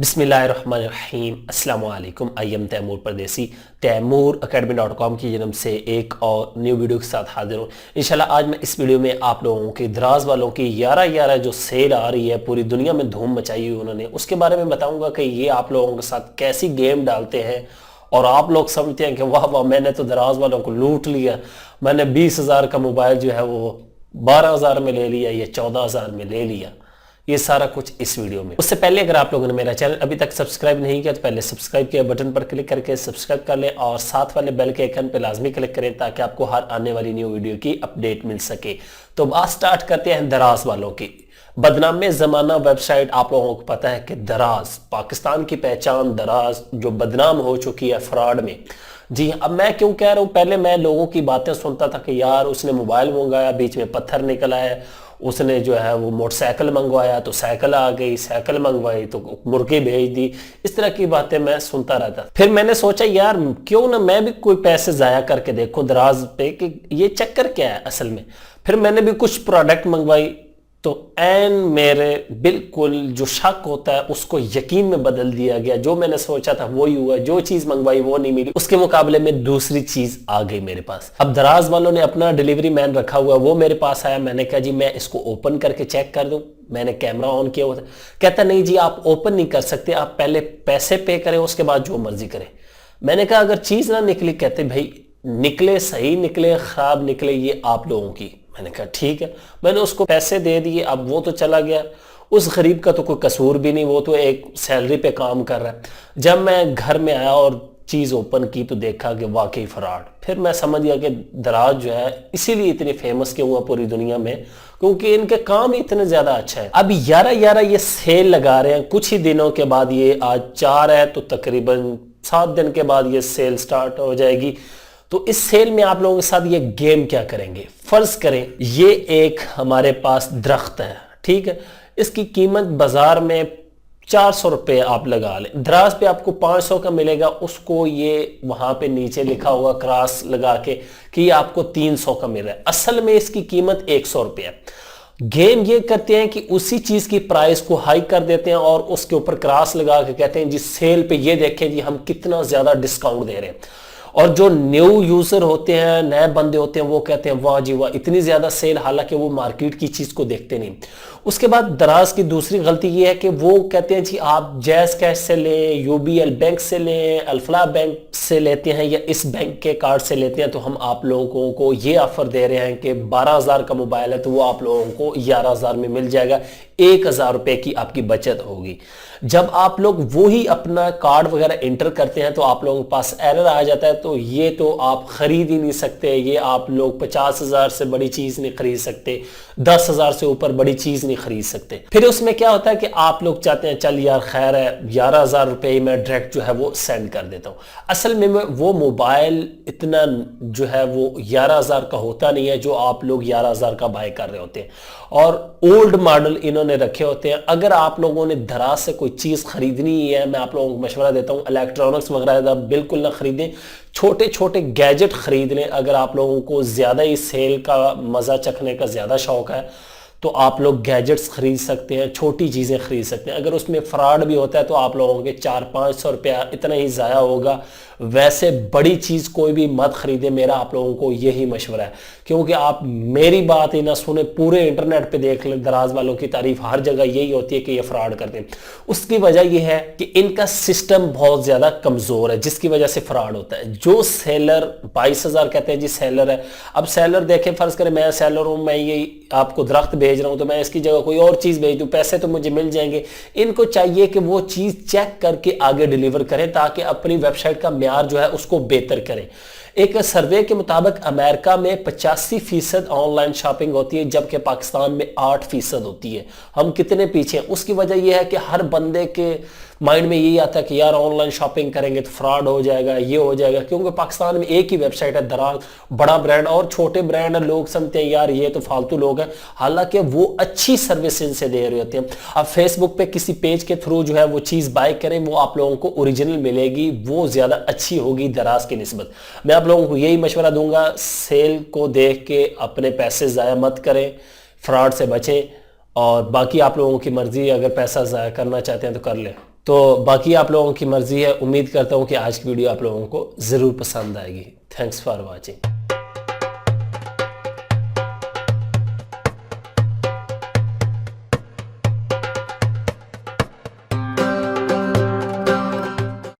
बिस्मिल्लाहिर्रहमानिर्रहीम अस्सलाम वालेकुम। आई एम तैमूर परदेसी तैमूर academy.com की जन्म से एक और न्यू वीडियो के साथ हाजिर हूँ। इंशाल्लाह आज मैं इस वीडियो में आप लोगों की दराज वालों की 11/11 जो सेल आ रही है, पूरी दुनिया में धूम मचाई हुई उन्होंने, उसके बारे में बताऊंगा कि ये आप लोगों के साथ कैसी गेम डालते हैं और आप लोग समझते हैं कि वाह वाह मैंने तो दराज वालों को लूट लिया, मैंने 20,000 का मोबाइल जो है वो 12,000 में ले लिया या 14,000 में ले लिया। ये सारा कुछ इस वीडियो में। उससे पहले अगर आप लोगों ने मेरा चैनल अभी तक सब्सक्राइब नहीं किया तो पहले सब्सक्राइब के बटन पर क्लिक करके सब्सक्राइब कर लें और साथ वाले बेल के आइकन पर लाजमी क्लिक करें ताकि आपको हर आने वाली न्यू वीडियो की अपडेट मिल सके। तो बात स्टार्ट करते हैं दराज वालों की। बदनाम जमाना वेबसाइट, आप लोगों को पता है कि दराज, पाकिस्तान की पहचान दराज जो बदनाम हो चुकी है फ्रॉड में। जी अब मैं क्यों कह रहा हूँ, पहले मैं लोगों की बातें सुनता था कि यार उसने मोबाइल मंगाया, बीच में पत्थर निकल आया, उसने जो है वो मोटरसाइकिल मंगवाया तो साइकिल आ गई, साइकिल मंगवाई तो मुर्गी भेज दी। इस तरह की बातें मैं सुनता रहता। फिर मैंने सोचा यार क्यों ना मैं भी कोई पैसे जाया करके देखूं दराज पे कि ये चक्कर क्या है असल में। फिर मैंने भी कुछ प्रोडक्ट मंगवाई तो एन मेरे बिल्कुल जो शक होता है उसको यकीन में बदल दिया गया। जो मैंने सोचा था वो ही हुआ, जो चीज मंगवाई वो नहीं मिली, उसके मुकाबले में दूसरी चीज आ गई मेरे पास। अब दराज वालों ने अपना डिलीवरी मैन रखा हुआ, वो मेरे पास आया, मैंने कहा जी मैं इसको ओपन करके चेक कर दूं। मैंने कैमरा ऑन किया हुआ था, कहता नहीं जी आप ओपन नहीं कर सकते, आप पहले पैसे पे करें उसके बाद जो मर्जी करें। मैंने कहा अगर चीज ना निकली, कहते भाई निकले सही निकले खराब निकले ये आप लोगों की। मैंने कहा ठीक है, मैंने उसको पैसे दे दिए, अब वो तो चला गया। उस गरीब का तो कोई कसूर भी नहीं, वो तो एक सैलरी पे काम कर रहा है। जब मैं घर में आया और चीज ओपन की तो देखा कि वाकई फ्रॉड। फिर मैं समझ गया कि दराज जो है इसीलिए इतने फेमस क्यों हुआ पूरी दुनिया में, क्योंकि इनके काम ही इतने ज्यादा अच्छा है। अब 11/11 ये सेल लगा रहे हैं, कुछ ही दिनों के बाद, ये आज 4 है तो तकरीबन 7 दिन के बाद ये सेल स्टार्ट हो जाएगी। तो इस सेल में आप लोगों के साथ ये गेम क्या करेंगे। फर्ज करें ये एक हमारे पास दरख्त है, ठीक है, इसकी कीमत बाजार में 400 रुपए आप लगा लें, दराज पे आपको 500 का मिलेगा, उसको ये वहां पे नीचे लिखा होगा क्रॉस लगा के कि ये आपको 300 का मिल रहा है, असल में इसकी कीमत 100 रुपये है। गेम ये करते हैं कि उसी चीज की प्राइस को हाई कर देते हैं और उसके ऊपर क्रॉस लगा के कहते हैं जी सेल पे ये देखें जी हम कितना ज्यादा डिस्काउंट दे रहे हैं। और जो न्यू यूजर होते हैं, नए बंदे होते हैं, वो कहते हैं वाह जी वाह इतनी ज्यादा सेल, हालांकि वो मार्केट की चीज को देखते नहीं। उसके बाद दराज की दूसरी गलती ये है कि वो कहते हैं जी आप जैज कैश से लें, यूबीएल बैंक से लें, अल्फला बैंक से लेते हैं या इस बैंक के कार्ड से लेते हैं तो हम आप लोगों को ये ऑफर दे रहे हैं कि 12,000 का मोबाइल है तो वो आप लोगों को 11,000 में मिल जाएगा, 1,000 रुपए की आपकी बचत होगी। जब आप लोग वो ही अपना कार्ड वगैरह इंटर करते हैं तो आप लोगों के पास एरर आ जाता है, तो ये तो आप खरीद ही नहीं सकते। ये आप लोग 50,000 से बड़ी चीज नहीं खरीद सकते, 10,000 से ऊपर बड़ी चीज नहीं खरीद सकते। फिर उसमें क्या होता है कि आप लोग चाहते हैं चल यार खैर है 11,000 रुपए मैं डायरेक्ट जो है वो सेंड कर देता हूं। असल में वो मोबाइल इतना जो है वो 11,000 का होता नहीं है जो आप लोग 11,000 का बाय कर रहे होते हैं, और ओल्ड मॉडल इन्होंने रखे होते हैं। अगर आप लोगों ने दराज से कोई चीज खरीदनी है, मैं आप लोगों को मशवरा देता हूं इलेक्ट्रॉनिक्स वगैरह बिल्कुल ना खरीदें, छोटे छोटे गैजेट खरीद लें। अगर आप लोगों को ज्यादा ही सेल का मजा चखने का ज्यादा शौक है तो आप लोग गैजेट्स खरीद सकते हैं, छोटी चीजें खरीद सकते हैं। अगर उसमें फ्रॉड भी होता है तो आप लोगों के 400-500 रुपया इतना ही जाया होगा। वैसे बड़ी चीज कोई भी मत खरीदे, मेरा आप लोगों को यही मशवरा है, क्योंकि आप मेरी बात ही ना सुने, पूरे इंटरनेट पे देख लें दराज वालों की तारीफ हर जगह यही होती है कि ये फ्रॉड करते हैं। उसकी वजह यह है कि इनका सिस्टम बहुत ज्यादा कमजोर है जिसकी वजह से फ्रॉड होता है। जो सेलर 22,000 कहते हैं जी सेलर है, अब सेलर देखें, फर्ज करें मैं सेलर हूं, मैं ये आपको दरख्त भेज रहा हूं तो मैं इसकी जगह कोई और चीज भेज दूं, पैसे तो मुझे मिल जाएंगे। इनको चाहिए कि वो चीज चेक करके आगे डिलीवर करें ताकि अपनी वेबसाइट का म्यार जो है उसको बेहतर करें। एक सर्वे के मुताबिक अमेरिका में 85% ऑनलाइन शॉपिंग होती है जबकि पाकिस्तान में 8% होती है। हम कितने पीछे हैं। उसकी वजह यह है कि हर बंदे के माइंड में यही आता है कि यार ऑनलाइन शॉपिंग करेंगे तो फ्रॉड हो जाएगा, ये हो जाएगा, क्योंकि पाकिस्तान में एक ही वेबसाइट है दराज, बड़ा ब्रांड और छोटे ब्रांड है। लोग समझते हैं यार ये तो फालतू लोग हैं, हालांकि वो अच्छी सर्विस इनसे दे रहे होते हैं। अब फेसबुक पे किसी पेज के थ्रू जो है वो चीज बाय करें, वो आप लोगों को ओरिजिनल मिलेगी, वो ज्यादा अच्छी होगी दराज की निस्बत। मैं आप लोगों को यही मशवरा दूंगा, सेल को देख के अपने पैसे जाया मत करें, फ्रॉड से बचें, और बाकी आप लोगों की मर्जी, अगर पैसा जाया करना चाहते हैं तो कर लें। तो बाकी आप लोगों की मर्जी है। उम्मीद करता हूँ कि आज की वीडियो आप लोगों को ज़रूर पसंद आएगी। Thanks for watching.